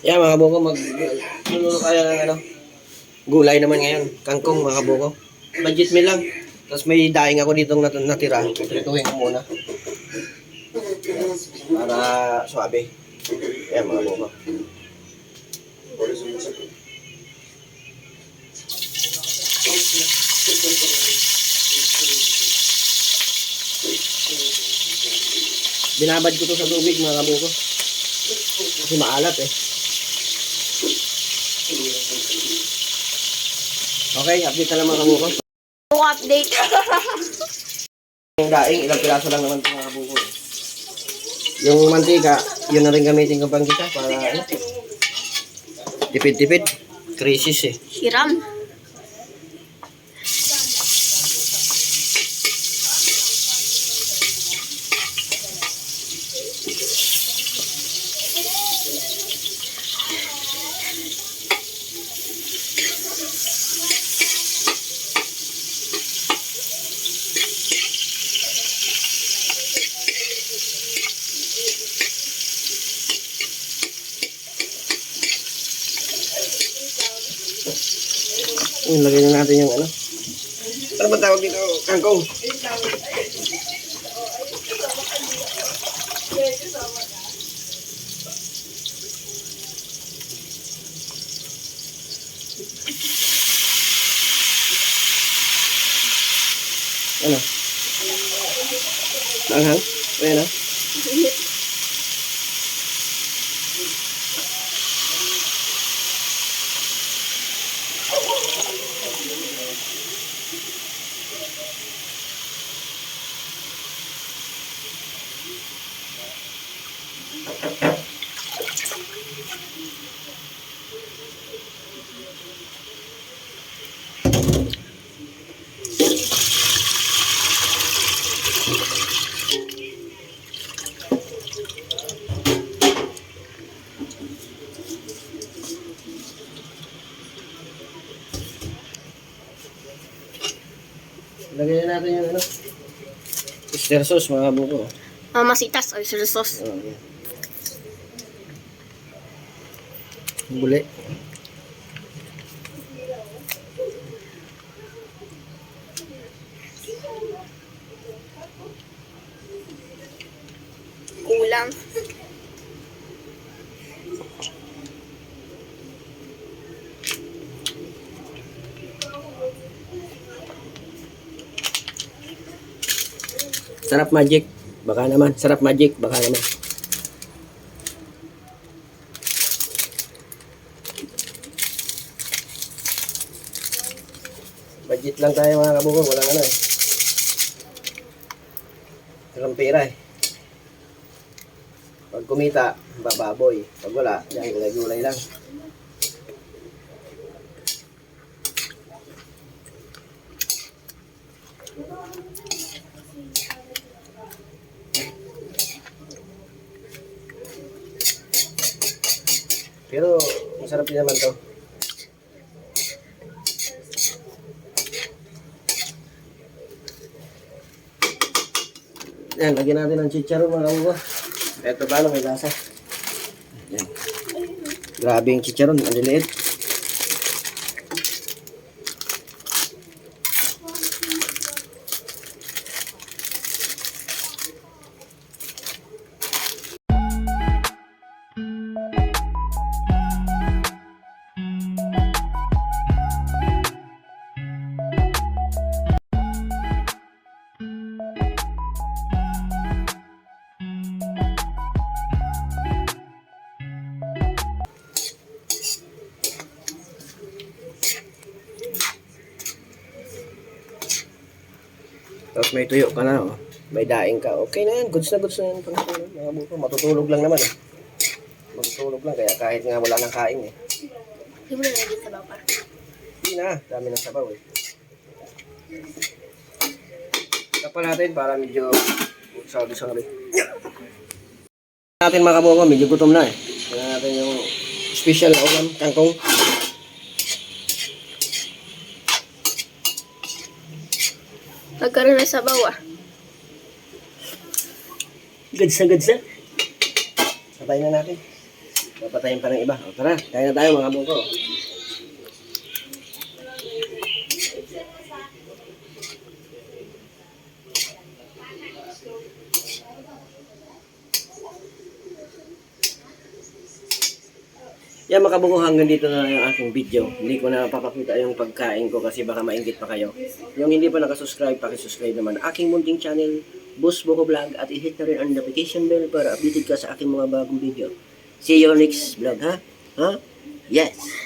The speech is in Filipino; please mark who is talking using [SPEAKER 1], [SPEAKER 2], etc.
[SPEAKER 1] Yan mga buko, magluluto tayo ng ano, gulay naman ngayon. Kangkong mga buko. Budget meal lang. Tapos may daing ako ditong natira. Tutuhin ko muna. Para suabe. Yan mga buko. Binabad ko to sa tubig mga kabuko. Kasi maalat eh. Okay, update na lang mga kabuko.
[SPEAKER 2] Update.
[SPEAKER 1] Yung daing, ilang piraso lang naman ito mga kabuko. Yung mantika, yun na rin gamitin ko pang kita para ano, tipid-tipid. Crisis eh.
[SPEAKER 2] Hiram.
[SPEAKER 1] Lagay na natin yung ano. Ano ba tawag dito? Kangkong. Ano? Langhang? Ayan o. Lagyan na natin yung ano. Oyster sauce mga buko.
[SPEAKER 2] Mamasitas o oyster sauce.
[SPEAKER 1] Oh, yan. Buli.
[SPEAKER 2] Kulang.
[SPEAKER 1] Sarap magic. Baka naman. Sarap magic. Baka naman. Budget lang tayo mga kabuko. Walang ano eh. Walang pera eh. Pag kumita, bababoy. Pag wala, yan, gulay-gulay lang. Pero, masarap din naman to. Yan, lagyan natin ng chicharon mga kabuko. Ito paano may lasa. Yan. Grabe yung chicharon, ang liliit. Tapos may tuyo ka na, oh. May daing ka. Okay na yan. Goods na yan. Mga buko. Matutulog lang naman, eh. Matutulog lang. Kaya kahit nga wala nang kain, eh.
[SPEAKER 2] Hindi mo na naging sabaw pa.
[SPEAKER 1] Hindi na. Dami ng sabaw, eh. Tapan natin para medyo... Sorry. Natin mga kabuko. Medyo gutom na, eh. Tingnan natin yung special na ulam. Kangkong.
[SPEAKER 2] Nagkaroon na sabaw ah.
[SPEAKER 1] Gadsa. Sabay na natin. Papatayin pa ng iba. O, tara, kain na tayo mga buko. Yan mga kabuko, hanggang dito na yung aking video. Hindi ko na papakita yung pagkain ko kasi baka maingit pa kayo. Yung hindi pa nakasubscribe, pakisubscribe naman aking munting channel, Boss Buko Vlog, at i-hit na rin ang notification bell para updated ka sa aking mga bagong video. See you next vlog, ha? Ha? Yes!